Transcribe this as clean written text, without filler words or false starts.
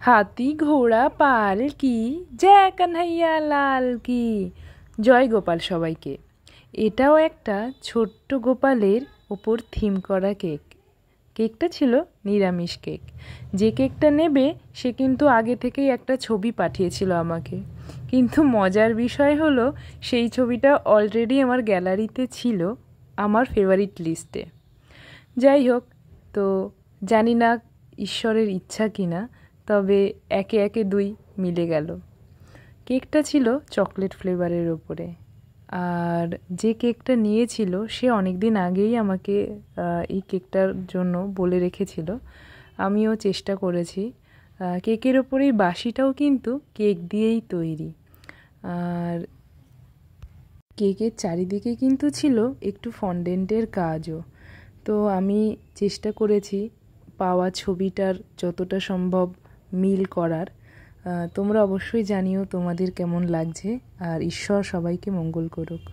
হাতি ঘোড়া পালকি, জয় কানহাইয়া লাল কি। জয় গোপাল সবাইকে। এটাও একটা ছোট্ট গোপালের ওপর থিম করা কেক। কেকটা ছিল নিরামিষ কেক। যে কেকটা নেবে সে কিন্তু আগে থেকেই একটা ছবি পাঠিয়েছিল আমাকে, কিন্তু মজার বিষয় হলো সেই ছবিটা অলরেডি আমার গ্যালারিতে ছিল, আমার ফেভারিট লিস্টে। যাই হোক, তো জানি না ঈশ্বরের ইচ্ছা কিনা, তবে একে একে দুই মিলে গেল। কেকটা ছিল চকলেট ফ্লেভারের ওপরে, আর যে কেকটা নিয়েছিল সে অনেক দিন আগেই আমাকে এই কেকটার জন্য বলে রেখেছিল। আমিও চেষ্টা করেছি। কেকের ওপরেই বাসিটাও কিন্তু কেক দিয়েই তৈরি, আর কেকের চারিদিকে কিন্তু ছিল একটু ফন্ডেন্টের কাজও। তো আমি চেষ্টা করেছি পাওয়া ছবিটার যতটা সম্ভব মিল করার। তোমরা অবশ্যই জানিও তোমাদের কেমন লাগছে, আর ঈশ্বর সবাইকে মঙ্গল করুক।